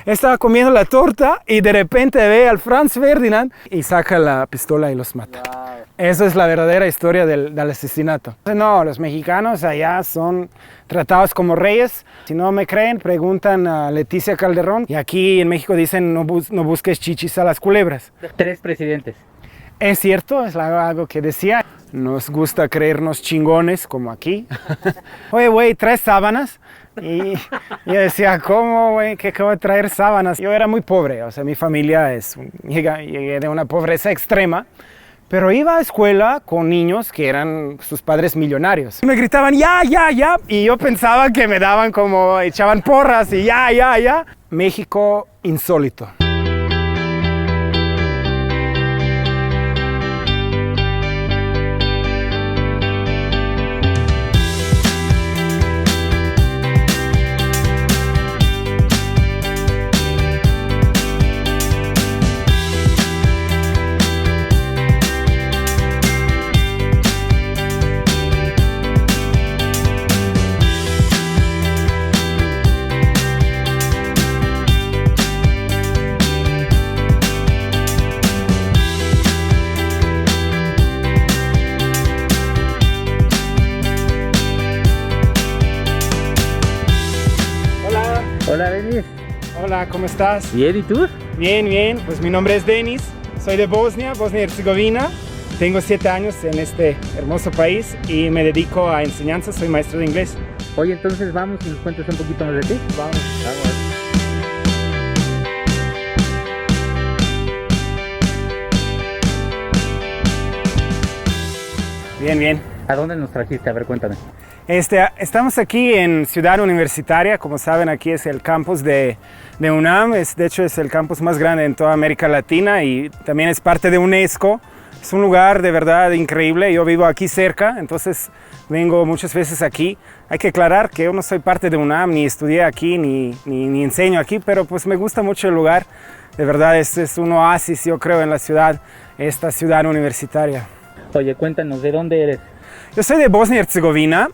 Estaba comiendo la torta y de repente ve al Franz Ferdinand y saca la pistola y los mata. Wow. Esa es la verdadera historia del asesinato. No, los mexicanos allá son tratados como reyes. Si no me creen, preguntan a Leticia Calderón. Y aquí en México dicen no busques chichis a las culebras. 3 presidentes. Es cierto, es algo que decía. Nos gusta creernos chingones, como aquí. Oye, güey, ¿traes sábanas? Y yo decía, ¿cómo, güey? ¿Qué voy a traer sábanas? Yo era muy pobre, o sea, mi familia llegué de una pobreza extrema. Pero iba a escuela con niños que eran sus padres millonarios. Me gritaban, ya, ya, ya. Y yo pensaba que me daban como, echaban porras y ya, ya, ya. México insólito. Hola, Denis. Hola, ¿cómo estás? Bien, ¿y tú? Bien, bien. Pues mi nombre es Denis. Soy de Bosnia y Herzegovina. Tengo 7 años en este hermoso país y me dedico a enseñanza. Soy maestro de inglés. Oye, entonces vamos y nos cuentas un poquito más de ti. Vamos. Bien, bien. ¿A dónde nos trajiste? A ver, cuéntame. Estamos aquí en Ciudad Universitaria. Como saben, aquí es el campus de UNAM. De hecho, es el campus más grande en toda América Latina y también es parte de UNESCO. Es un lugar de verdad increíble. Yo vivo aquí cerca, entonces vengo muchas veces aquí. Hay que aclarar que yo no soy parte de UNAM, ni estudié aquí, ni enseño aquí, pero pues me gusta mucho el lugar. De verdad, este es un oasis, yo creo, en la ciudad, esta ciudad universitaria. Oye, cuéntanos, ¿de dónde eres? Yo soy de Bosnia y Herzegovina.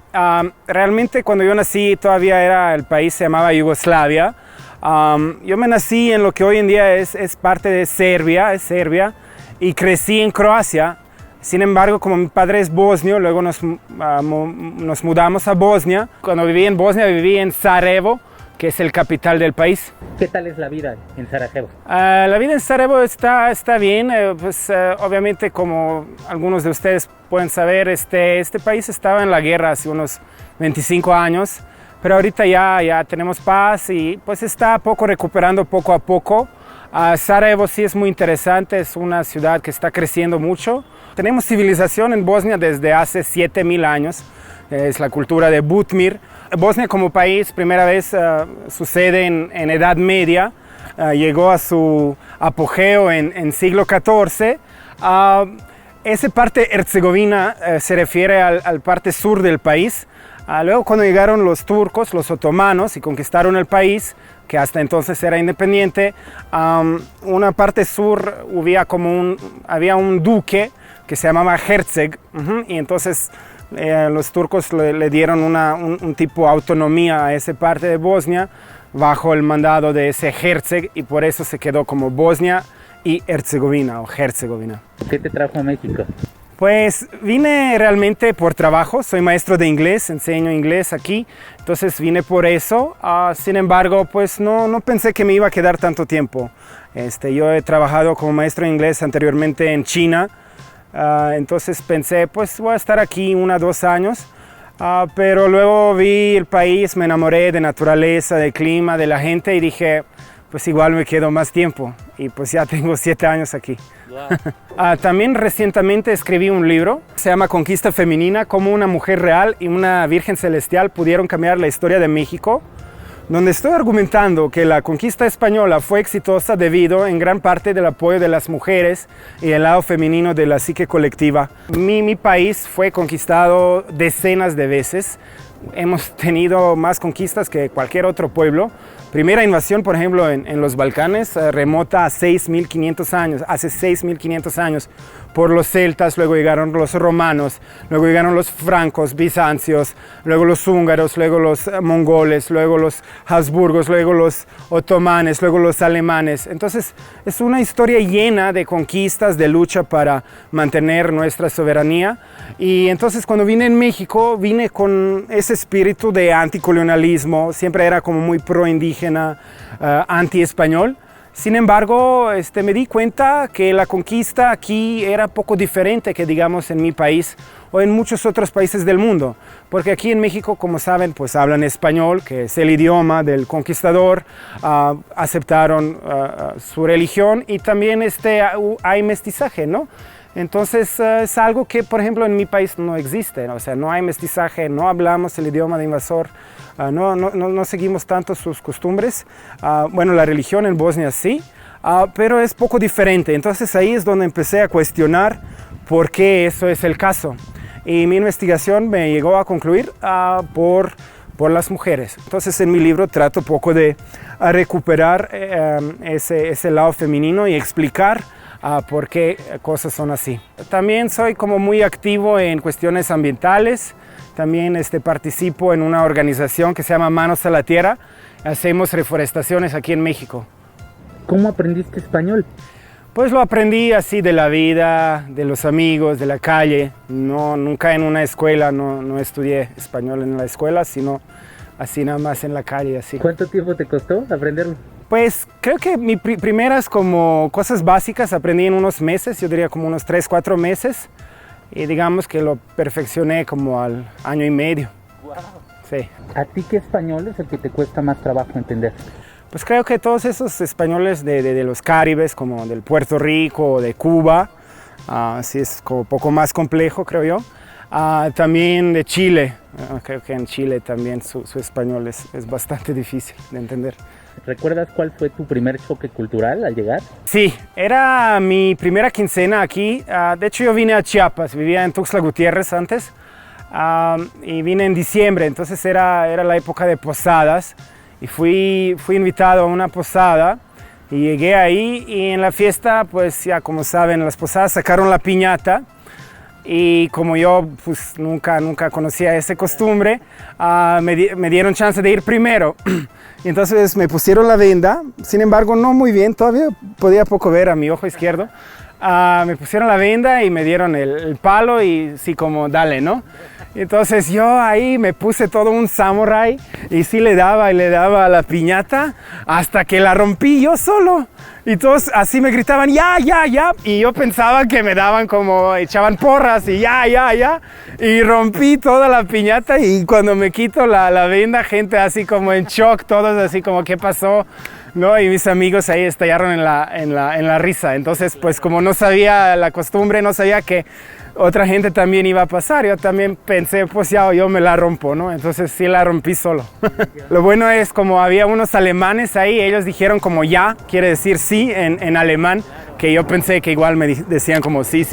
Realmente cuando yo nací todavía el país se llamaba Yugoslavia. Yo me nací en lo que hoy en día es parte de Serbia, y crecí en Croacia. Sin embargo, como mi padre es bosnio, luego nos mudamos a Bosnia. Cuando viví en Bosnia viví en Sarajevo, que es el capital del país. ¿Qué tal es la vida en Sarajevo? La vida en Sarajevo está bien, obviamente como algunos de ustedes pueden saber, este país estaba en la guerra hace unos 25 años, pero ahorita ya tenemos paz y pues está recuperando poco a poco. Sarajevo sí es muy interesante, es una ciudad que está creciendo mucho. Tenemos civilización en Bosnia desde hace 7000 años, es la cultura de Butmir. Bosnia como país, primera vez sucede en Edad Media, llegó a su apogeo en siglo XIV. Esa parte Herzegovina se refiere al parte sur del país. Luego cuando llegaron los turcos, los otomanos, y conquistaron el país, que hasta entonces era independiente, una parte sur había un duque que se llamaba Herceg, y entonces los turcos le dieron un tipo de autonomía a esa parte de Bosnia bajo el mandado de ese Herceg y por eso se quedó como Bosnia y Herzegovina o Herzegovina. ¿Qué te trajo a México? Pues vine realmente por trabajo, soy maestro de inglés, enseño inglés aquí, entonces vine por eso. Sin embargo, pues no pensé que me iba a quedar tanto tiempo. Yo he trabajado como maestro de inglés anteriormente en China. Entonces pensé, pues voy a estar aquí 1 o 2 años, pero luego vi el país, me enamoré de naturaleza, del clima, de la gente y dije, pues igual me quedo más tiempo y pues ya tengo 7 años aquí. Wow. También recientemente escribí un libro, se llama Conquista Femenina, cómo una mujer real y una virgen celestial pudieron cambiar la historia de México, donde estoy argumentando que la conquista española fue exitosa debido en gran parte del apoyo de las mujeres y el lado femenino de la psique colectiva. Mi país fue conquistado decenas de veces. Hemos tenido más conquistas que cualquier otro pueblo. Primera invasión, por ejemplo, en los Balcanes, remota a 6.500 años, hace 6.500 años, por los celtas, luego llegaron los romanos, luego llegaron los francos, bizancios, luego los húngaros, luego los mongoles, luego los Habsburgos, luego los otomanes, luego los alemanes. Entonces es una historia llena de conquistas, de lucha para mantener nuestra soberanía. Y entonces cuando vine en México, vine con ese espíritu de anticolonialismo, siempre era como muy pro-indígena, anti-español. Sin embargo, me di cuenta que la conquista aquí era poco diferente que digamos en mi país o en muchos otros países del mundo, porque aquí en México, como saben, pues hablan español, que es el idioma del conquistador, aceptaron su religión y también hay mestizaje, ¿no? Entonces es algo que, por ejemplo, en mi país no existe, ¿no? O sea, no hay mestizaje, no hablamos el idioma de invasor, no seguimos tanto sus costumbres. Bueno, la religión en Bosnia sí, pero es poco diferente. Entonces ahí es donde empecé a cuestionar por qué eso es el caso. Y mi investigación me llegó a concluir por las mujeres. Entonces en mi libro trato un poco de recuperar ese lado femenino y explicar por qué cosas son así. También soy como muy activo en cuestiones ambientales. También participo en una organización que se llama Manos a la Tierra. Hacemos reforestaciones aquí en México. ¿Cómo aprendiste español? Pues lo aprendí así de la vida, de los amigos, de la calle. Nunca en una escuela, no estudié español en la escuela, sino así nada más en la calle. Así. ¿Cuánto tiempo te costó aprenderlo? Pues creo que mis primeras como cosas básicas aprendí en unos meses, yo diría como unos 3, 4 meses. Y digamos que lo perfeccioné como al año y medio. Wow. Sí. ¿A ti qué español es el que te cuesta más trabajo entender? Pues creo que todos esos españoles de los Caribes, como del Puerto Rico o de Cuba, sí es como un poco más complejo, creo yo. También de Chile, creo que en Chile también su español es bastante difícil de entender. ¿Recuerdas cuál fue tu primer choque cultural al llegar? Sí, era mi primera quincena aquí. De hecho, yo vine a Chiapas, vivía en Tuxtla Gutiérrez antes, y vine en diciembre, entonces era la época de posadas. Y fui invitado a una posada y llegué ahí y en la fiesta, pues ya como saben, las posadas sacaron la piñata. Y como yo pues nunca conocía esa costumbre, me dieron chance de ir primero. Y entonces me pusieron la venda, sin embargo no muy bien, todavía podía poco ver a mi ojo izquierdo. Me pusieron la venda y me dieron el palo y sí, como dale, ¿no? Entonces yo ahí me puse todo un samurái y sí le daba a la piñata hasta que la rompí yo solo. Y todos así me gritaban, ya. Y yo pensaba que me daban como, echaban porras y ya. Y rompí toda la piñata y cuando me quito la venda, gente así como en shock, todos así como, ¿qué pasó? ¿No? Y mis amigos ahí estallaron en la risa. Entonces, pues como no sabía la costumbre, no sabía que otra gente también iba a pasar, yo también pensé, pues ya yo me la rompo, ¿no? Entonces sí la rompí solo. Lo bueno es, como había unos alemanes ahí, ellos dijeron como ya, quiere decir sí en alemán, que yo pensé que igual me decían como sí.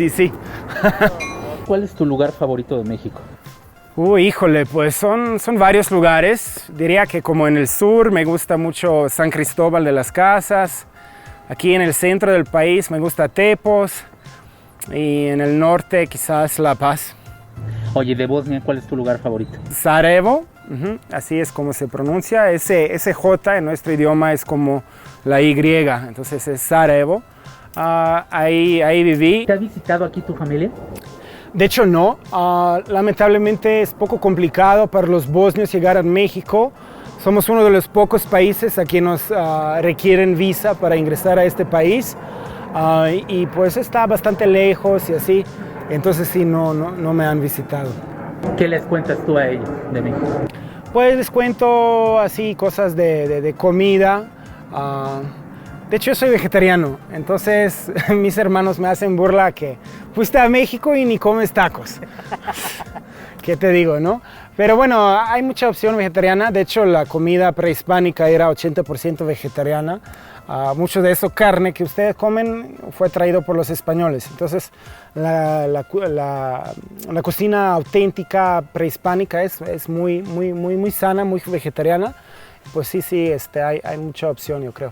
¿Cuál es tu lugar favorito de México? Híjole, pues son varios lugares. Diría que como en el sur me gusta mucho San Cristóbal de las Casas. Aquí en el centro del país me gusta Tepos. Y en el norte quizás La Paz. Oye, de Bosnia, ¿cuál es tu lugar favorito? Sarajevo, así es como se pronuncia. Ese J en nuestro idioma es como la Y, entonces es Sarajevo. Ahí viví. ¿Te ha visitado aquí tu familia? De hecho no, lamentablemente es poco complicado para los bosnios llegar a México. Somos uno de los pocos países a quien nos requieren visa para ingresar a este país. Y pues está bastante lejos y así, entonces sí, no me han visitado. ¿Qué les cuentas tú a ellos de México? Pues les cuento así cosas de comida. De hecho yo soy vegetariano, entonces mis hermanos me hacen burla que fuiste a México y ni comes tacos. ¿Qué te digo, no? Pero bueno, hay mucha opción vegetariana. De hecho la comida prehispánica era 80% vegetariana. Mucho de eso, carne que ustedes comen, fue traído por los españoles. Entonces, la cocina auténtica prehispánica es muy sana, muy vegetariana. Pues sí, hay mucha opción, yo creo.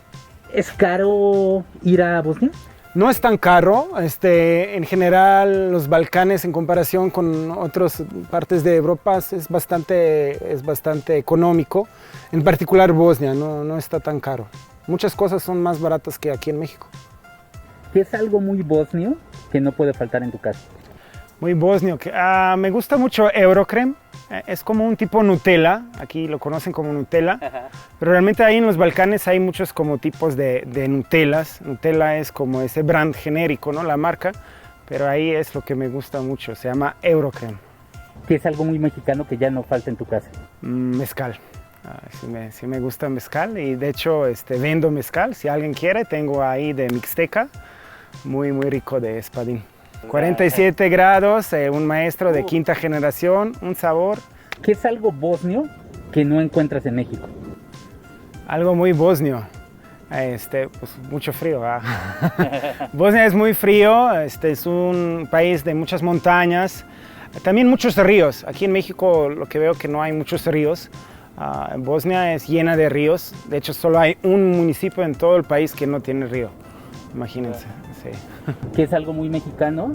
¿Es caro ir a Bosnia? No es tan caro, en general los Balcanes en comparación con otras partes de Europa es bastante económico, en particular Bosnia, no está tan caro. Muchas cosas son más baratas que aquí en México. ¿Qué es algo muy bosnio que no puede faltar en tu casa? Muy bosnio, me gusta mucho Eurocrem, es como un tipo Nutella, aquí lo conocen como Nutella, pero realmente ahí en los Balcanes hay muchos como tipos de Nutellas. Nutella es como ese brand genérico, ¿no? La marca, pero ahí es lo que me gusta mucho, se llama Eurocrem. ¿Qué es algo muy mexicano que ya no falta en tu casa? Mezcal. Sí me gusta mezcal y de hecho vendo mezcal, si alguien quiere, tengo ahí de Mixteca, muy rico de Espadín. 47 grados, un maestro de quinta generación, un sabor. ¿Qué es algo bosnio que no encuentras en México? Algo muy bosnio, pues mucho frío. Bosnia es muy frío, es un país de muchas montañas, también muchos ríos. Aquí en México lo que veo que no hay muchos ríos. Bosnia es llena de ríos, de hecho solo hay un municipio en todo el país que no tiene río, imagínense. Sí. ¿Qué es algo muy mexicano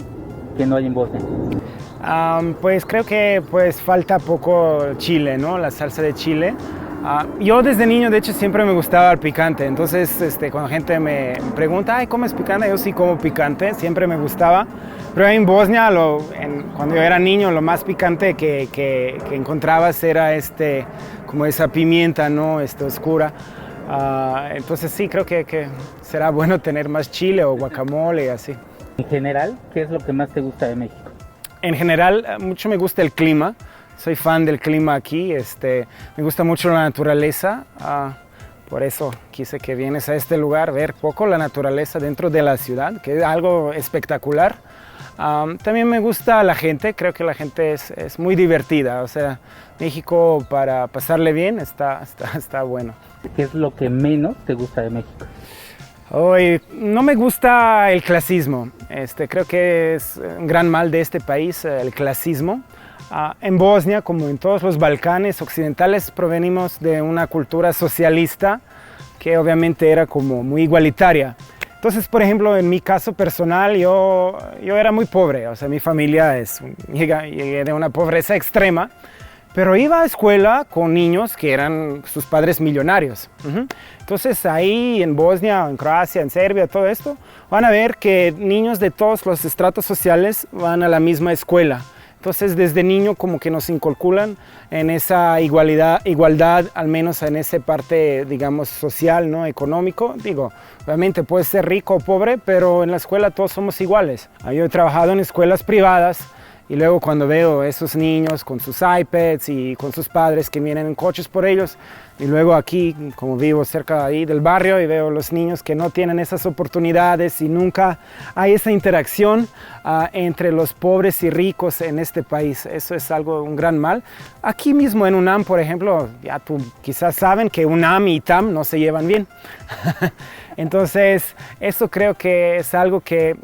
que no hay en Bosnia? Pues creo que falta poco chile, ¿no? La salsa de chile. Yo desde niño, de hecho, siempre me gustaba el picante. Entonces, cuando gente me pregunta, ay, ¿comes picante? Yo sí como picante, siempre me gustaba. Pero en Bosnia, cuando yo era niño, lo más picante que encontrabas era como esa pimienta, ¿no? Oscura. Entonces sí, creo que será bueno tener más chile o guacamole y así. En general, ¿qué es lo que más te gusta de México? En general, mucho me gusta el clima. Soy fan del clima aquí. Me gusta mucho la naturaleza. Por eso quise que vienes a este lugar, ver poco la naturaleza dentro de la ciudad, que es algo espectacular. También me gusta la gente, creo que la gente es muy divertida. O sea, México para pasarle bien está bueno. ¿Qué es lo que menos te gusta de México? Hoy no me gusta el clasismo. Creo que es un gran mal de este país, el clasismo. En Bosnia, como en todos los Balcanes occidentales, provenimos de una cultura socialista que obviamente era como muy igualitaria. Entonces, por ejemplo, en mi caso personal, yo era muy pobre. O sea, mi familia llegué de una pobreza extrema. Pero iba a escuela con niños que eran sus padres millonarios. Entonces ahí en Bosnia, en Croacia, en Serbia, todo esto, van a ver que niños de todos los estratos sociales van a la misma escuela. Entonces desde niño como que nos inculcan en esa igualdad, al menos en esa parte, digamos, social, ¿no? Económico. Digo, obviamente puedes ser rico o pobre, pero en la escuela todos somos iguales. Yo he trabajado en escuelas privadas. Y luego cuando veo esos niños con sus iPads y con sus padres que vienen en coches por ellos, y luego aquí, como vivo cerca ahí del barrio, y veo los niños que no tienen esas oportunidades y nunca hay esa interacción entre los pobres y ricos en este país. Eso es un gran mal. Aquí mismo en UNAM, por ejemplo, ya tú quizás saben que UNAM y ITAM no se llevan bien. Entonces, eso creo que es algo que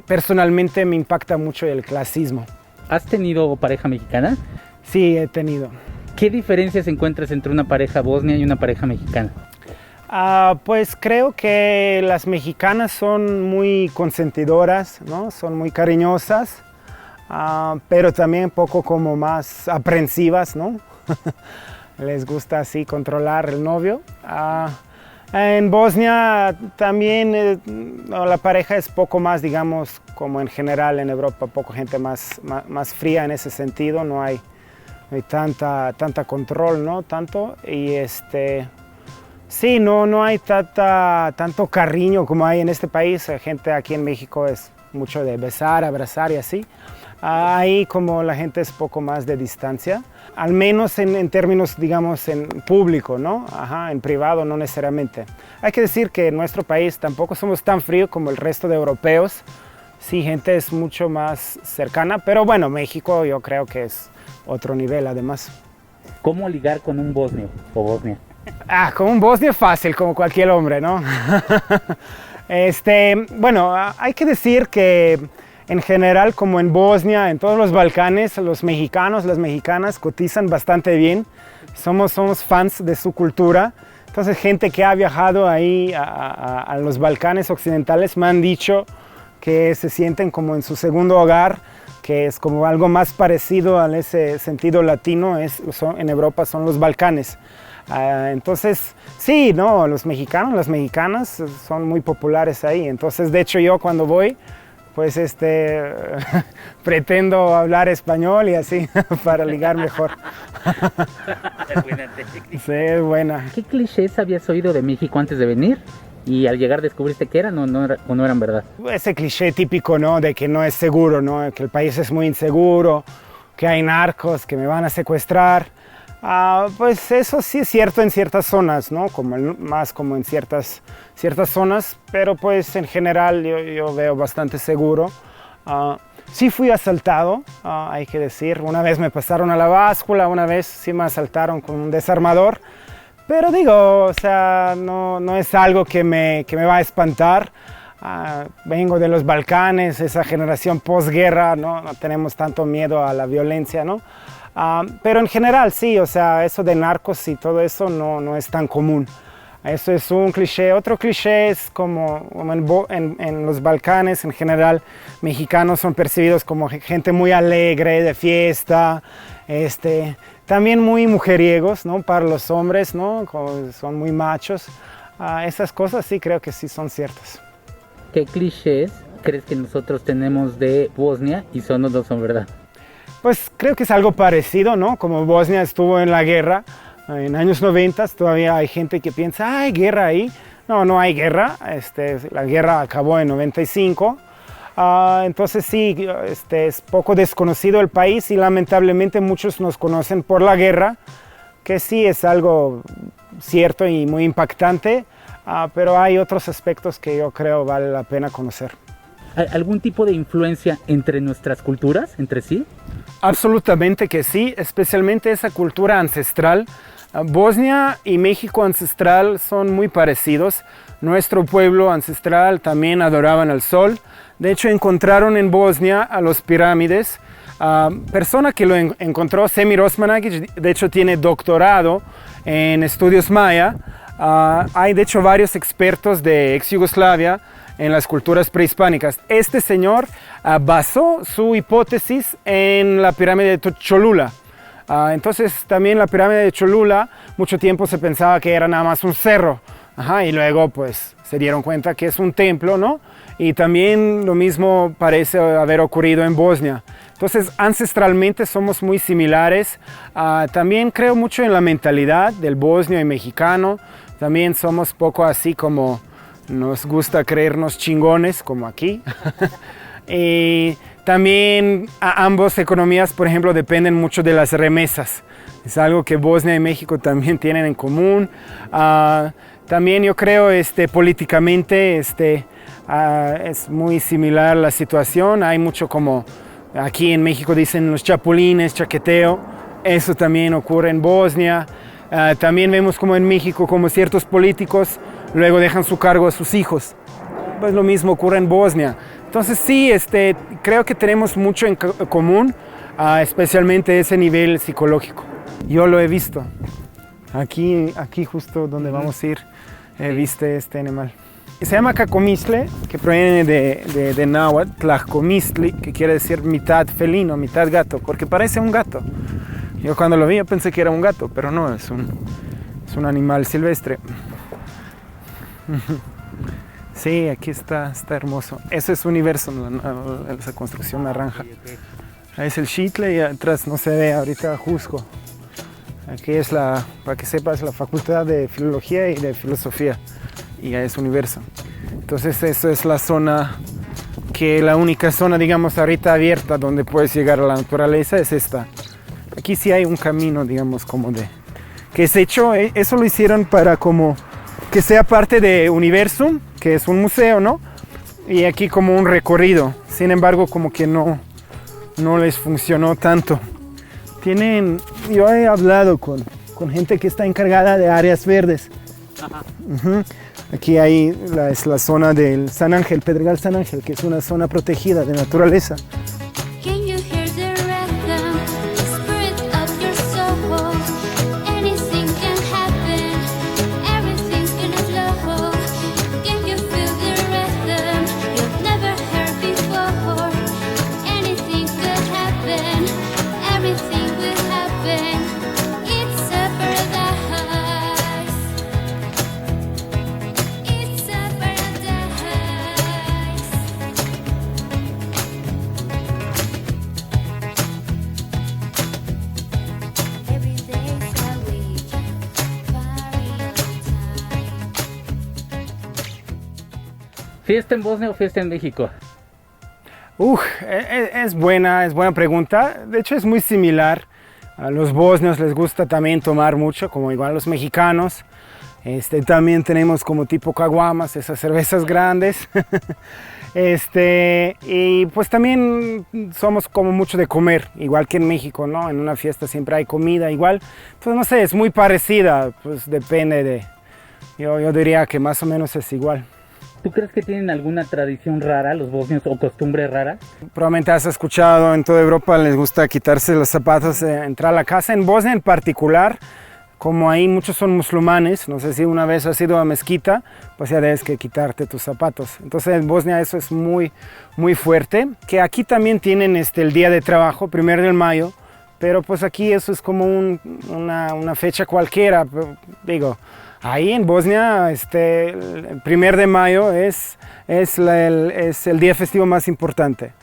personalmente me impacta mucho el clasismo. ¿Has tenido pareja mexicana? Sí, he tenido. ¿Qué diferencias encuentras entre una pareja bosnia y una pareja mexicana? Pues creo que las mexicanas son muy consentidoras, ¿no? Son muy cariñosas, pero también un poco como más aprensivas, ¿no? Les gusta así controlar el novio. En Bosnia también la pareja es poco más, digamos, como en general en Europa, poco gente más fría en ese sentido, no hay tanta control, ¿no? Tanto, y sí, no hay tanto cariño como hay en este país. La gente aquí en México es mucho de besar, abrazar y así. Ahí como la gente es poco más de distancia, al menos en términos, digamos, en público, ¿no? En privado no necesariamente. Hay que decir que en nuestro país tampoco somos tan fríos como el resto de europeos. Sí, gente es mucho más cercana, pero bueno, México yo creo que es otro nivel además. ¿Cómo ligar con un bosnio o bosnia? Con un bosnio es fácil, como cualquier hombre, ¿no? Bueno, hay que decir que en general, como en Bosnia, en todos los Balcanes, los mexicanos, las mexicanas cotizan bastante bien. Somos fans de su cultura. Entonces, gente que ha viajado ahí a los Balcanes occidentales me han dicho que se sienten como en su segundo hogar, que es como algo más parecido a ese sentido latino, en Europa son los Balcanes. Entonces, sí, ¿no? Los mexicanos, las mexicanas son muy populares ahí. Entonces, de hecho, yo cuando voy, pues pretendo hablar español y así para ligar mejor. Es buena técnica. Sí, es buena. ¿Qué clichés habías oído de México antes de venir? Y al llegar descubriste que eran o no eran verdad. Ese cliché típico, ¿no? De que no es seguro, ¿no? Que el país es muy inseguro, que hay narcos, que me van a secuestrar. Pues eso sí es cierto en ciertas zonas, ¿no? Más como en ciertas zonas, pero pues en general yo veo bastante seguro. Sí fui asaltado, hay que decir. Una vez me pasaron a la báscula, una vez sí me asaltaron con un desarmador. Pero digo, o sea, no es algo que me va a espantar. Vengo de los Balcanes, esa generación posguerra, ¿no? No tenemos tanto miedo a la violencia, ¿no? Pero en general sí, o sea, eso de narcos y todo eso no es tan común. Eso es un cliché. Otro cliché es como en los Balcanes en general, mexicanos son percibidos como gente muy alegre, de fiesta, también muy mujeriegos, ¿no? Para los hombres, ¿no? Son muy machos. Esas cosas sí creo que sí son ciertas. ¿Qué clichés crees que nosotros tenemos de Bosnia y no son verdad? Pues creo que es algo parecido, ¿no? Como Bosnia estuvo en la guerra en años 90, todavía hay gente que piensa, ¿hay guerra ahí? No hay guerra, la guerra acabó en 95, entonces sí, es poco desconocido el país y lamentablemente muchos nos conocen por la guerra, que sí es algo cierto y muy impactante, pero hay otros aspectos que yo creo vale la pena conocer. ¿Hay algún tipo de influencia entre nuestras culturas, entre sí? Absolutamente que sí, especialmente esa cultura ancestral. Bosnia y México ancestral son muy parecidos. Nuestro pueblo ancestral también adoraban al sol. De hecho, encontraron en Bosnia a los pirámides. Persona que lo encontró, Semir Osmanagić, de hecho tiene doctorado en estudios maya. Hay de hecho varios expertos de ex Yugoslavia en las culturas prehispánicas. Este señor basó su hipótesis en la pirámide de Cholula. Entonces también la pirámide de Cholula mucho tiempo se pensaba que era nada más un cerro. Y luego pues se dieron cuenta que es un templo, ¿no? Y también lo mismo parece haber ocurrido en Bosnia. Entonces ancestralmente somos muy similares. También creo mucho en la mentalidad del bosnio y mexicano. También somos poco así como nos gusta creernos chingones, como aquí. Y también ambas economías, por ejemplo, dependen mucho de las remesas. Es algo que Bosnia y México también tienen en común. También yo creo políticamente es muy similar la situación. Hay mucho como aquí en México dicen los chapulines, chaqueteo. Eso también ocurre en Bosnia. También vemos como en México como ciertos políticos luego dejan su cargo a sus hijos. Pues lo mismo ocurre en Bosnia. Entonces sí, creo que tenemos mucho en común, especialmente ese nivel psicológico. Yo lo he visto. Aquí justo donde vamos a ir, viste este animal. Se llama cacomistle, que proviene de náhuatl, tlajcomistli, que quiere decir mitad felino, mitad gato, porque parece un gato. Yo cuando lo vi yo pensé que era un gato, pero no, es un animal silvestre. Sí, aquí está hermoso. Eso es Universo, esa construcción naranja. Ahí es el Xitle y atrás no se ve ahorita Jusco. Aquí es para que sepas, la Facultad de Filología y de Filosofía. Y ahí es Universo. Entonces eso es la zona, la única zona, digamos, ahorita abierta donde puedes llegar a la naturaleza es esta. Aquí sí hay un camino, digamos, que es hecho, eso lo hicieron para como que sea parte de Universum, que es un museo, ¿no? Y aquí como un recorrido. Sin embargo, como que no les funcionó tanto. Yo he hablado con gente que está encargada de áreas verdes. Aquí es la zona del San Ángel, Pedregal San Ángel, que es una zona protegida de naturaleza. ¿Fiesta en Bosnia o fiesta en México? Es buena pregunta. De hecho, es muy similar. A los bosnios les gusta también tomar mucho, como igual los mexicanos. También tenemos como tipo caguamas, esas cervezas grandes. Y pues también somos como mucho de comer, igual que en México, ¿no? En una fiesta siempre hay comida, igual. Pues no sé, es muy parecida, pues depende de... Yo diría que más o menos es igual. ¿Tú crees que tienen alguna tradición rara los bosnios o costumbre rara? Probablemente has escuchado, en toda Europa les gusta quitarse los zapatos, entrar a la casa. En Bosnia en particular, como ahí muchos son musulmanes, no sé si una vez has ido a mezquita, pues ya debes que quitarte tus zapatos. Entonces en Bosnia eso es muy, muy fuerte. Que aquí también tienen el día de trabajo, 1 de mayo, pero pues aquí eso es como una fecha cualquiera, digo. Ahí en Bosnia, el 1 de mayo es el día festivo más importante.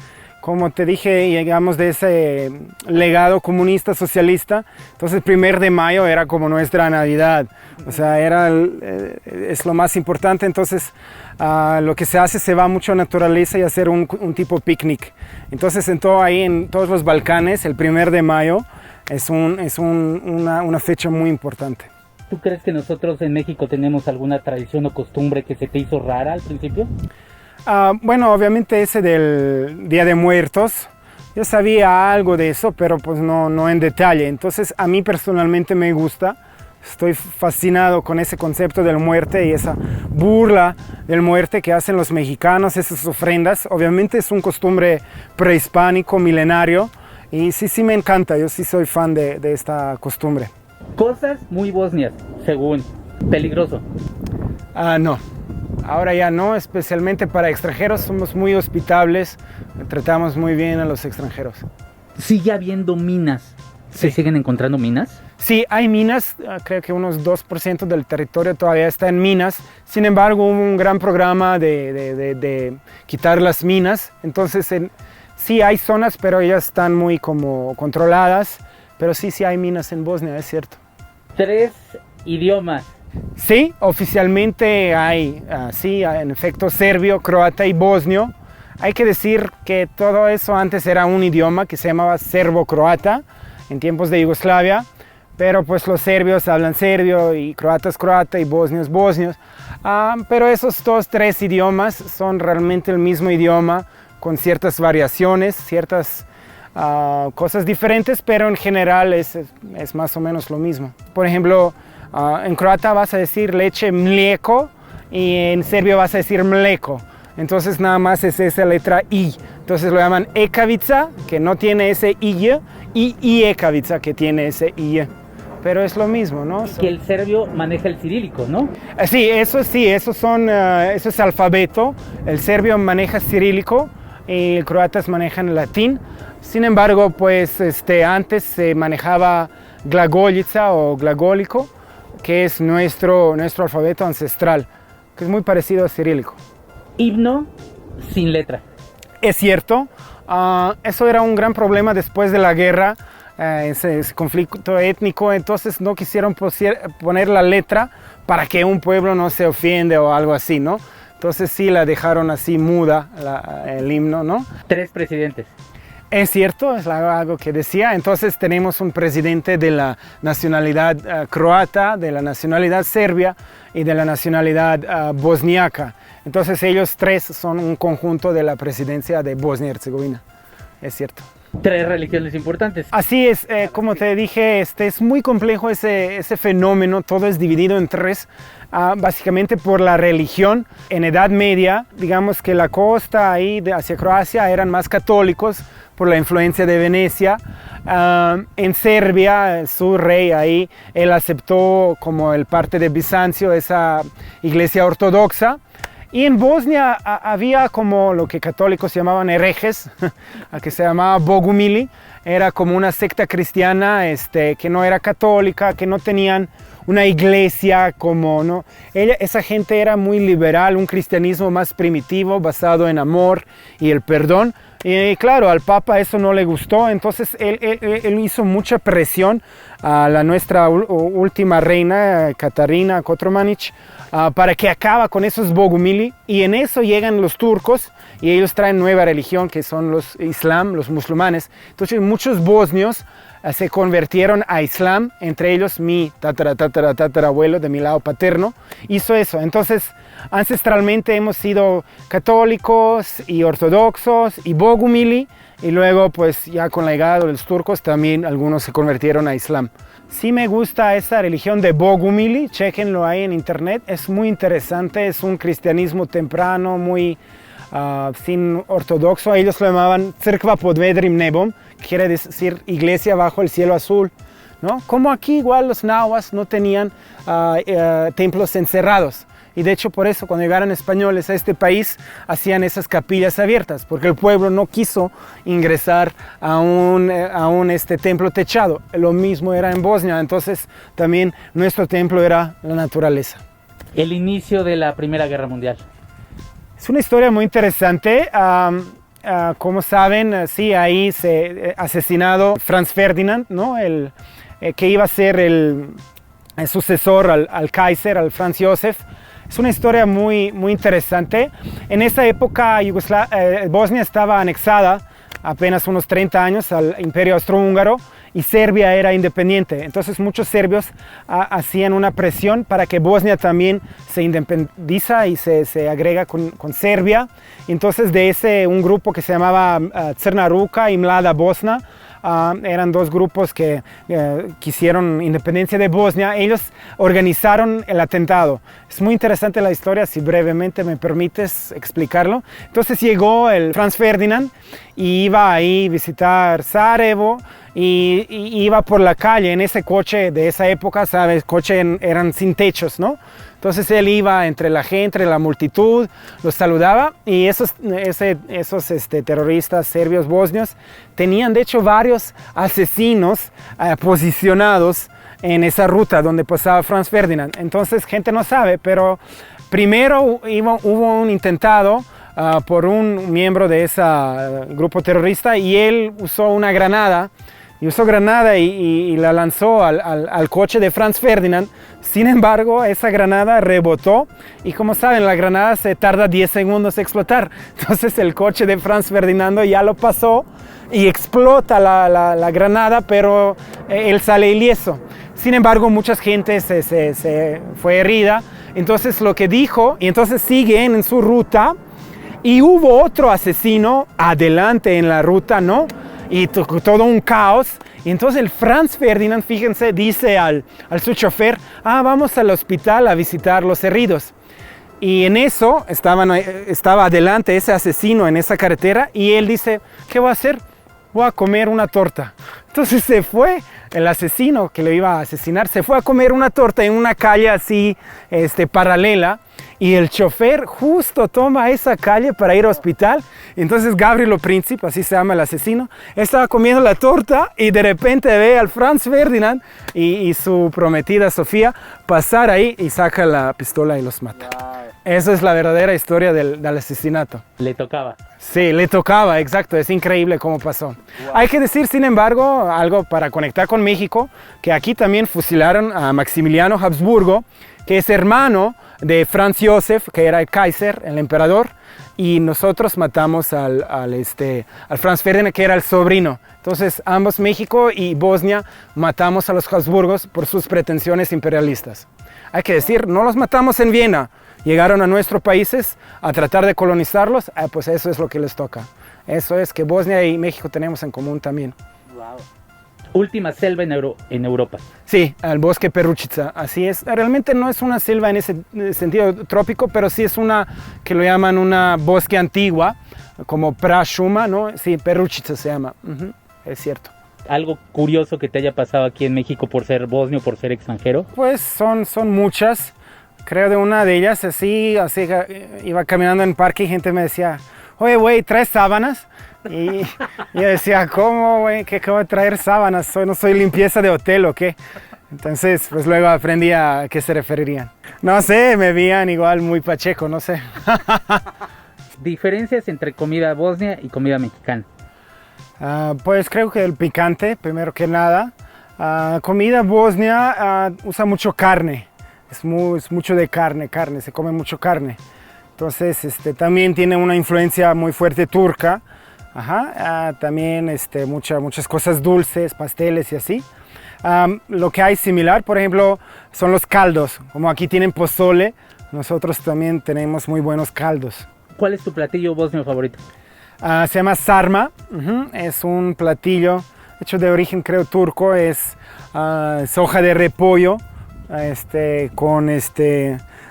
Como te dije, llegamos de ese legado comunista, socialista, entonces el 1 de mayo era como nuestra Navidad, o sea, es lo más importante. Entonces lo que se hace, se va mucho a naturaleza y hacer un tipo picnic. Entonces en todos los Balcanes, el 1 de mayo es una fecha muy importante. ¿Tú crees que nosotros en México tenemos alguna tradición o costumbre que se te hizo rara al principio? Bueno, obviamente ese del Día de Muertos, yo sabía algo de eso, pero pues no en detalle. Entonces a mí personalmente me gusta, estoy fascinado con ese concepto de la muerte y esa burla de la muerte que hacen los mexicanos, esas ofrendas. Obviamente es un costumbre prehispánico, milenario, y sí me encanta, yo sí soy fan de esta costumbre. Cosas muy bosnias, según. ¿Peligroso? No, ahora ya no, especialmente para extranjeros somos muy hospitables, tratamos muy bien a los extranjeros. ¿Sigue habiendo minas? ¿Se siguen encontrando minas? Sí, hay minas, creo que unos 2% del territorio todavía está en minas. Sin embargo, hubo un gran programa de quitar las minas, entonces sí hay zonas, pero ellas están muy como controladas. Pero sí hay minas en Bosnia, es cierto. 3 idiomas. Sí, oficialmente hay, sí, en efecto, serbio, croata y bosnio. Hay que decir que todo eso antes era un idioma que se llamaba serbo-croata en tiempos de Yugoslavia, pero pues los serbios hablan serbio y croatas croata y bosnios bosnios. Pero esos 3 idiomas son realmente el mismo idioma con ciertas variaciones, ciertas cosas diferentes, pero en general es más o menos lo mismo. Por ejemplo, en croata vas a decir leche mlijeko y en serbio vas a decir mleko. Entonces nada más es esa letra I. Entonces lo llaman ekavica, que no tiene ese I, y ekavica, que tiene ese I. Pero es lo mismo, ¿no? Que el serbio maneja el cirílico, ¿no? Sí, eso es alfabeto. El serbio maneja cirílico y el croatas manejan el latín. Sin embargo, pues antes se manejaba glagoljica o glagólico, que es nuestro alfabeto ancestral, que es muy parecido a cirílico. Himno sin letra. Es cierto, eso era un gran problema después de la guerra, ese conflicto étnico, entonces no quisieron poner la letra para que un pueblo no se ofende o algo así, ¿no? Entonces sí la dejaron así muda, el himno, ¿no? 3 presidentes. Es cierto, es algo que decía. Entonces tenemos un presidente de la nacionalidad croata, de la nacionalidad serbia y de la nacionalidad bosniaca. Entonces ellos 3 son un conjunto de la presidencia de Bosnia y Herzegovina. Es cierto. 3 religiones importantes. Así es, como te dije, es muy complejo ese fenómeno, todo es dividido en 3, básicamente por la religión. En Edad Media, digamos que la costa ahí hacia Croacia eran más católicos por la influencia de Venecia. En Serbia, su rey ahí, él aceptó como el parte de Bizancio, esa iglesia ortodoxa. Y en Bosnia había como lo que católicos llamaban herejes, que se llamaba Bogumili. Era como una secta cristiana que no era católica, que no tenían una iglesia como, ¿no? Esa gente era muy liberal, un cristianismo más primitivo, basado en amor y el perdón. Y claro, al Papa eso no le gustó, entonces él hizo mucha presión a nuestra última reina, Catarina Kotromanich, para que acaba con esos bogumili, y en eso llegan los turcos y ellos traen nueva religión que son los islam, los musulmanes. Entonces muchos bosnios se convirtieron a islam, entre ellos mi tatarabuelo de mi lado paterno hizo eso. Entonces ancestralmente hemos sido católicos y ortodoxos y bogumili, y luego pues ya con la llegada de los turcos también algunos se convirtieron a islam. Sí me gusta esa religión de bogumili, chéquenlo ahí en internet, es muy interesante, es un cristianismo temprano, muy sin ortodoxo. Ellos lo llamaban Crkva pod vedrim nebom, que quiere decir iglesia bajo el cielo azul, ¿no? Como aquí igual los nahuas no tenían templos encerrados. Y de hecho por eso cuando llegaron españoles a este país hacían esas capillas abiertas, porque el pueblo no quiso ingresar a un templo techado. Lo mismo era en Bosnia, entonces también nuestro templo era la naturaleza. El inicio de la Primera Guerra Mundial. Es una historia muy interesante. Como saben, sí, ahí se asesinado Franz Ferdinand, ¿no? Que iba a ser el sucesor al Kaiser, al Franz Josef. Es una historia muy, muy interesante. En esa época Bosnia estaba anexada apenas unos 30 años al Imperio Austrohúngaro y Serbia era independiente. Entonces muchos serbios hacían una presión para que Bosnia también se independiza y se agrega con Serbia. Entonces un grupo que se llamaba Crna Ruka y Mlada Bosna, eran dos grupos que quisieron independencia de Bosnia. Ellos organizaron el atentado. Es muy interesante la historia, si brevemente me permites explicarlo. Entonces llegó el Franz Ferdinand y iba ahí a visitar Sarajevo y iba por la calle en ese coche de esa época, ¿sabes? Coche eran sin techos, ¿no? Entonces él iba entre la gente, entre la multitud, los saludaba, y esos terroristas serbios bosnios tenían de hecho varios asesinos posicionados en esa ruta donde pasaba Franz Ferdinand. Entonces gente no sabe, pero primero hubo un intentado por un miembro de ese grupo terrorista, y él usó una granada. Y la lanzó al coche de Franz Ferdinand. Sin embargo, esa granada rebotó, y como saben, la granada se tarda 10 segundos en explotar. Entonces el coche de Franz Ferdinand ya lo pasó y explota la granada, pero él sale ileso. Sin embargo, mucha gente se fue herida. Entonces lo que dijo, y entonces siguen en su ruta, y hubo otro asesino adelante en la ruta, ¿no? Y todo un caos. Y entonces el Franz Ferdinand, fíjense, dice al su chofer, vamos al hospital a visitar los heridos. Y en eso estaba adelante ese asesino en esa carretera, y él dice, ¿qué voy a hacer? Voy a comer una torta. Entonces se fue, el asesino que le iba a asesinar, se fue a comer una torta en una calle así, paralela, y el chofer justo toma esa calle para ir al hospital. Entonces Gavrilo Princip, así se llama el asesino, estaba comiendo la torta y de repente ve al Franz Ferdinand y su prometida Sofía pasar ahí, y saca la pistola y los mata. Wow. Esa es la verdadera historia del asesinato. Le tocaba. Sí, le tocaba, exacto. Es increíble cómo pasó. Wow. Hay que decir, sin embargo, algo para conectar con México, que aquí también fusilaron a Maximiliano Habsburgo, que es hermano de Franz Josef, que era el Kaiser, el emperador, y nosotros matamos al Franz Ferdinand, que era el sobrino. Entonces, ambos, México y Bosnia, matamos a los Habsburgos por sus pretensiones imperialistas. Hay que decir, no los matamos en Viena. Llegaron a nuestros países a tratar de colonizarlos, pues eso es lo que les toca. Eso es que Bosnia y México tenemos en común también. Wow. Última selva en Europa. Sí, el bosque Peručica, así es. Realmente no es una selva en ese sentido trópico, pero sí es una que lo llaman una bosque antigua, como Prašuma, ¿no? Sí, Peručica se llama, es cierto. ¿Algo curioso que te haya pasado aquí en México por ser bosnio, por ser extranjero? Pues son muchas. Creo de una de ellas, así iba caminando en el parque y gente me decía, oye, güey, ¿traes sábanas? Y yo decía, ¿cómo, güey? ¿Qué voy a traer sábanas? ¿No soy limpieza de hotel o qué? Entonces, pues luego aprendí a qué se referirían. No sé, me veían igual muy pacheco, no sé. Diferencias entre comida bosnia y comida mexicana. Pues creo que el picante, primero que nada. Comida bosnia usa mucho carne, es mucho de carne, se come mucho carne. Entonces también tiene una influencia muy fuerte turca. También muchas cosas dulces, pasteles y así. Lo que hay similar, por ejemplo, son los caldos. Como aquí tienen pozole, nosotros también tenemos muy buenos caldos. ¿Cuál es tu platillo bosnio favorito? Se llama sarma, es un platillo hecho de origen creo turco, es hoja de repollo con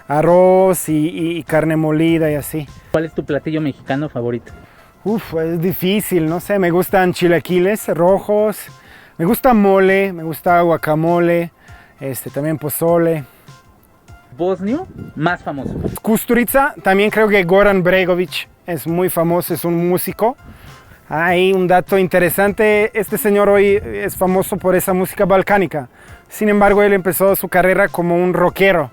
arroz y carne molida y así. ¿Cuál es tu platillo mexicano favorito? Es difícil, no sé, me gustan chilaquiles rojos, me gusta mole, me gusta guacamole, también pozole. ¿Bosnio más famoso? Kusturica, también creo que Goran Bregović es muy famoso, es un músico. Hay un dato interesante, este señor hoy es famoso por esa música balcánica. Sin embargo, él empezó su carrera como un rockero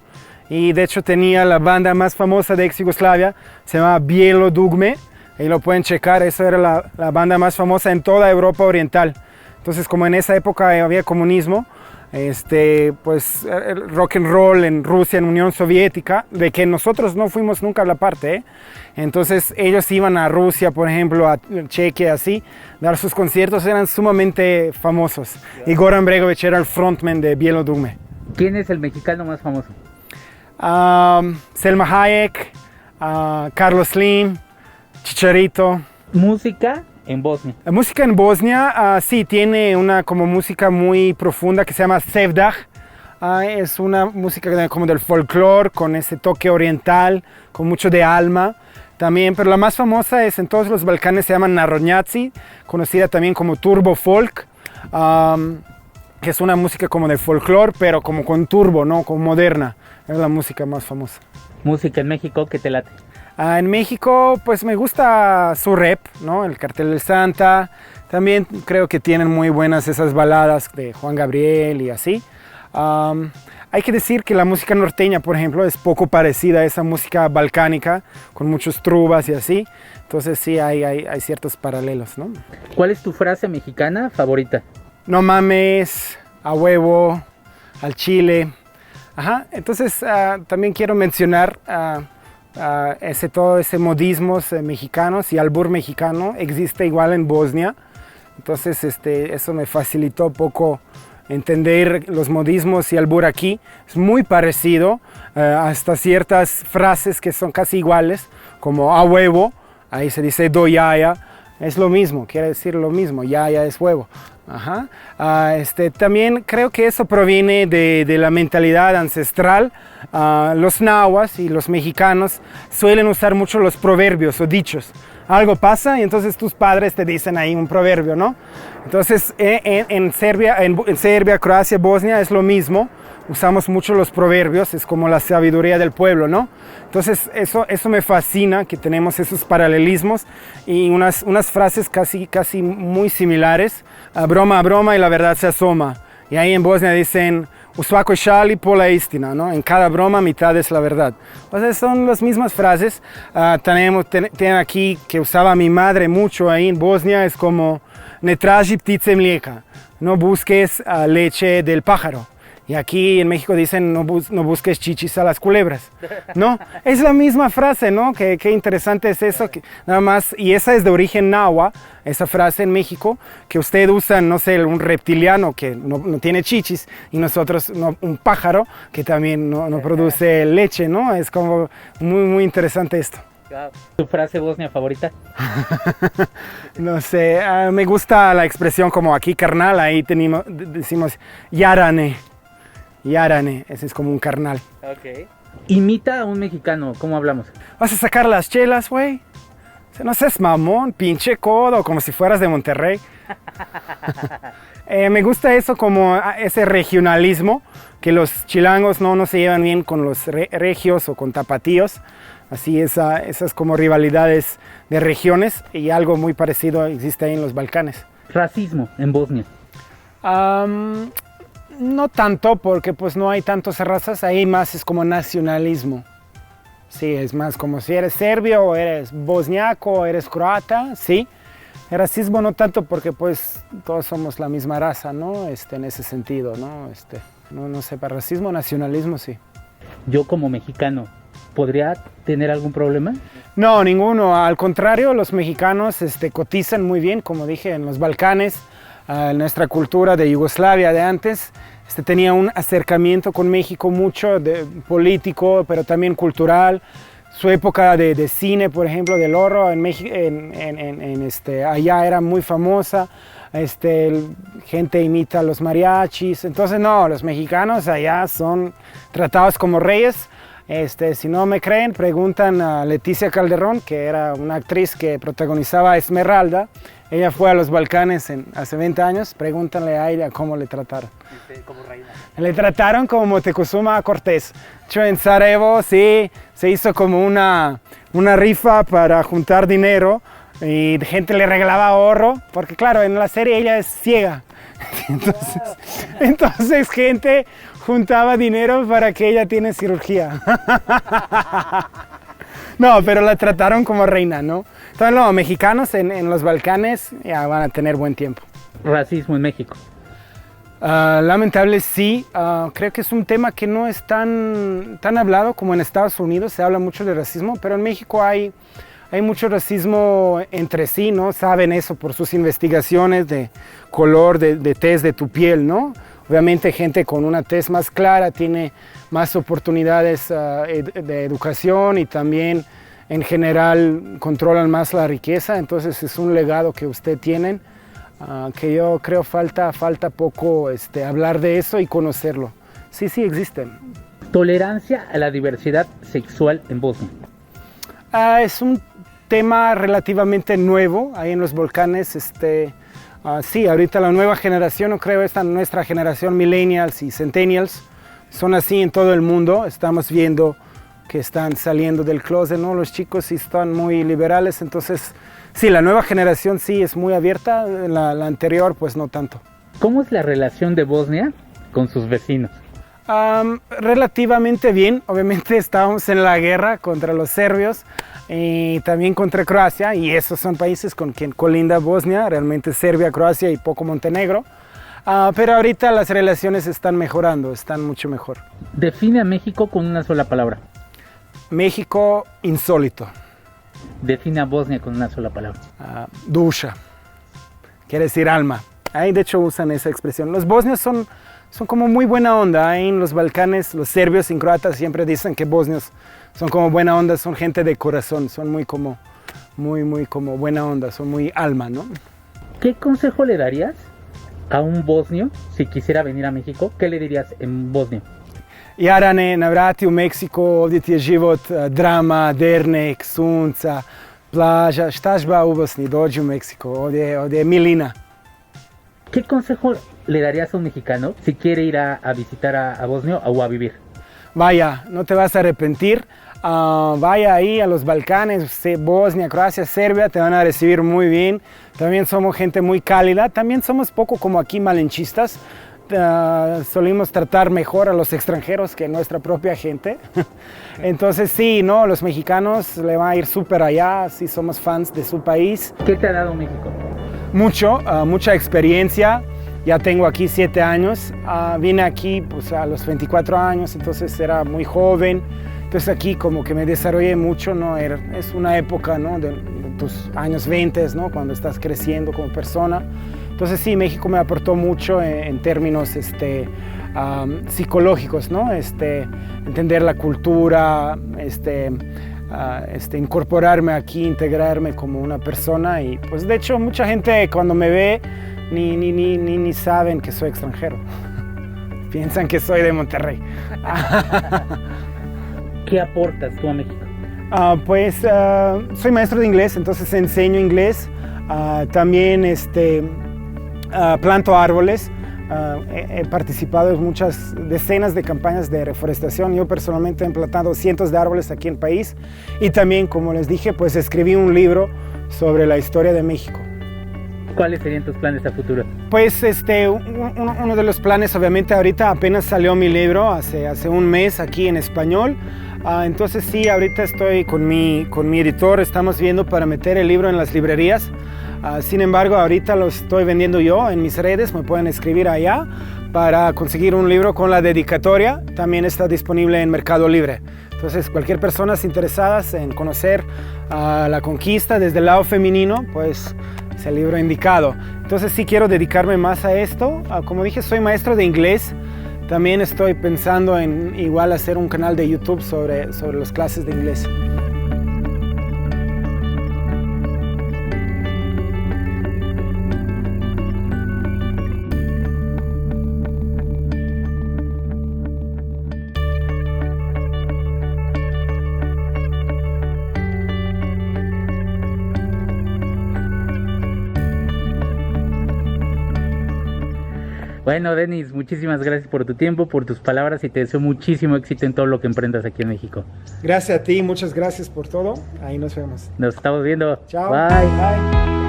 y de hecho tenía la banda más famosa de ex Yugoslavia, se llama Bijelo dugme, ahí lo pueden checar, esa era la banda más famosa en toda Europa Oriental. Entonces, como en esa época había comunismo, pues el rock and roll en Rusia, en Unión Soviética, de que nosotros no fuimos nunca a la parte, Entonces ellos iban a Rusia, por ejemplo, a Chequia, así, dar sus conciertos, eran sumamente famosos. Y Goran Bregović era el frontman de Bijelo dugme. ¿Quién es el mexicano más famoso? Selma Hayek, Carlos Slim, Chicharito. ¿Música en Bosnia? La música en Bosnia, sí, tiene una como música muy profunda que se llama Sevdah. Es una música como del folclore, con ese toque oriental, con mucho de alma. También, pero la más famosa es en todos los Balcanes, se llama Narodnjaci, conocida también como turbo folk, que es una música como de folclore, pero como con turbo, ¿no? Como moderna. Es la música más famosa. ¿Música en México qué te late? En México, pues me gusta su rap, ¿no? El Cartel del Santa. También creo que tienen muy buenas esas baladas de Juan Gabriel y así. Hay que decir que la música norteña, por ejemplo, es poco parecida a esa música balcánica, con muchos trubas y así. Entonces sí, hay ciertos paralelos, ¿no? ¿Cuál es tu frase mexicana favorita? No mames, a huevo, al chile. Entonces también quiero mencionar todo ese modismos mexicanos y albur mexicano existe igual en Bosnia. Entonces eso me facilitó poco entender los modismos y albur aquí. Es muy parecido, hasta ciertas frases que son casi iguales, como a huevo, ahí se dice do yaya, es lo mismo, quiere decir lo mismo, yaya es huevo. También creo que eso proviene de la mentalidad ancestral. Los nahuas y los mexicanos suelen usar mucho los proverbios o dichos. Algo pasa y entonces tus padres te dicen ahí un proverbio, ¿no? Entonces en Serbia, Croacia, Bosnia es lo mismo. Usamos mucho los proverbios, es como la sabiduría del pueblo, ¿no? Entonces eso me fascina, que tenemos esos paralelismos y unas frases casi muy similares. A broma y la verdad se asoma. Y ahí en Bosnia dicen, u svakoj šali pola istina, ¿no? En cada broma mitad es la verdad. O sea, son las mismas frases. Tienen aquí que usaba mi madre mucho ahí en Bosnia, es como, ne traži ptice mlijeka, no busques leche del pájaro. Y aquí en México dicen, no busques chichis a las culebras, ¿no? Es la misma frase, ¿no? Qué interesante es eso, nada más, y esa es de origen náhuatl, esa frase en México, que usted usa, no sé, un reptiliano que no tiene chichis, y nosotros un pájaro que también no produce leche, ¿no? Es como muy interesante esto. ¿Tu frase bosnia favorita? No sé, me gusta la expresión como aquí carnal, ahí decimos yarane. Yarane, ese es como un carnal. Ok. Imita a un mexicano, ¿cómo hablamos? ¿Vas a sacar las chelas, güey? No seas mamón, pinche codo, como si fueras de Monterrey. Me gusta eso como ese regionalismo, que los chilangos no se llevan bien con los regios o con tapatíos. Así esas como rivalidades de regiones, y algo muy parecido existe ahí en los Balcanes. Racismo en Bosnia. No tanto, porque pues no hay tantas razas, ahí más es como nacionalismo. Sí, es más como si eres serbio o eres bosniaco o eres croata, sí. El racismo no tanto porque pues todos somos la misma raza, ¿no? En ese sentido, ¿no? No sé, para racismo, nacionalismo, sí. Yo como mexicano, ¿podría tener algún problema? No, ninguno. Al contrario, los mexicanos cotizan muy bien, como dije, en los Balcanes. Nuestra cultura de Yugoslavia de antes tenía un acercamiento con México mucho político, pero también cultural. Su época de cine, por ejemplo, del oro en México, allá era muy famosa. Gente imita a los mariachis. Entonces, no, los mexicanos allá son tratados como reyes. Si no me creen, preguntan a Leticia Calderón, que era una actriz que protagonizaba a Esmeralda. Ella fue a los Balcanes hace 20 años. Pregúntanle a ella cómo le trataron. Como reina. Le trataron como Moctezuma Cortés. Yo en Sarajevo sí se hizo como una rifa para juntar dinero y gente le regalaba oro, porque claro, en la serie ella es ciega. Entonces gente juntaba dinero para que ella tiene cirugía. No, pero la trataron como reina, ¿no? Entonces los mexicanos en los Balcanes ya van a tener buen tiempo. Racismo en México. Lamentable sí, creo que es un tema que no es tan hablado como en Estados Unidos. Se habla mucho de racismo, pero en México hay mucho racismo entre sí, ¿no? Saben eso por sus investigaciones de color, de tez de tu piel, ¿no? Obviamente gente con una tez más clara tiene más oportunidades de educación y también en general controlan más la riqueza. Entonces es un legado que ustedes tienen. Que yo creo falta poco hablar de eso y conocerlo. Sí existen. Tolerancia a la diversidad sexual en Bosnia. Es un tema relativamente nuevo ahí en los Balcanes. Sí, ahorita la nueva generación, no creo nuestra generación millennials y centennials, son así en todo el mundo. Estamos viendo que están saliendo del closet, ¿no? Los chicos sí están muy liberales, entonces sí, la nueva generación sí es muy abierta, la anterior pues no tanto. ¿Cómo es la relación de Bosnia con sus vecinos? Relativamente bien, obviamente estábamos en la guerra contra los serbios y también contra Croacia, y esos son países con quien colinda Bosnia, realmente Serbia, Croacia y poco Montenegro. Pero ahorita las relaciones están mejorando, están mucho mejor. Define a México con una sola palabra. México insólito. Define a Bosnia con una sola palabra. Dusha, quiere decir alma. Ahí de hecho usan esa expresión. Los bosnios son como muy buena onda. Ahí en los Balcanes, los serbios y croatas siempre dicen que bosnios son como buena onda, son gente de corazón, son muy como buena onda, son muy alma, ¿no? ¿Qué consejo le darías a un bosnio si quisiera venir a México? ¿Qué le dirías en bosnio? Jarane, navrati u Meksiko, ovdje ti je život, drama, dernek, sunca, plaža, šta žba u Bosni, dođi u Meksiko, ovdje je milina. ¿Qué consejo le darías a un mexicano si quiere ir a visitar a Bosnia o a vivir? Vaya, no te vas a arrepentir, vaya ahí a los Balcanes, Bosnia, Croacia, Serbia, te van a recibir muy bien. También somos gente muy cálida, también somos poco como aquí malinchistas. Solimos tratar mejor a los extranjeros que nuestra propia gente. Entonces sí, no, los mexicanos le van a ir súper allá, sí somos fans de su país. ¿Qué te ha dado México? Mucha experiencia. Ya tengo aquí 7 años. Vine aquí pues, a los 24 años, entonces era muy joven. Entonces aquí como que me desarrollé mucho, ¿no? Es una época, ¿no? de tus años 20, ¿no? Cuando estás creciendo como persona. Entonces sí, México me aportó mucho en términos psicológicos, ¿no? Entender la cultura, incorporarme aquí, integrarme como una persona. Y pues de hecho mucha gente cuando me ve ni saben que soy extranjero. Piensan que soy de Monterrey. ¿Qué aportas tú a México? Soy maestro de inglés, entonces enseño inglés. También planto árboles. He participado en muchas decenas de campañas de reforestación. Yo personalmente he plantado cientos de árboles aquí en el país. Y también, como les dije, pues escribí un libro sobre la historia de México. ¿Cuáles serían tus planes a futuro? Pues uno de los planes, obviamente ahorita apenas salió mi libro hace un mes aquí en español. Entonces sí, ahorita estoy con mi editor, estamos viendo para meter el libro en las librerías. Sin embargo, ahorita lo estoy vendiendo yo en mis redes, me pueden escribir allá para conseguir un libro con la dedicatoria. También está disponible en Mercado Libre. Entonces, cualquier persona interesada en conocer la conquista desde el lado femenino, pues es el libro indicado. Entonces sí quiero dedicarme más a esto. Como dije, soy maestro de inglés. También estoy pensando en igual hacer un canal de YouTube sobre las clases de inglés. Bueno, Denis, muchísimas gracias por tu tiempo, por tus palabras y te deseo muchísimo éxito en todo lo que emprendas aquí en México. Gracias a ti, muchas gracias por todo. Ahí nos vemos. Nos estamos viendo. Chao. Bye. Bye.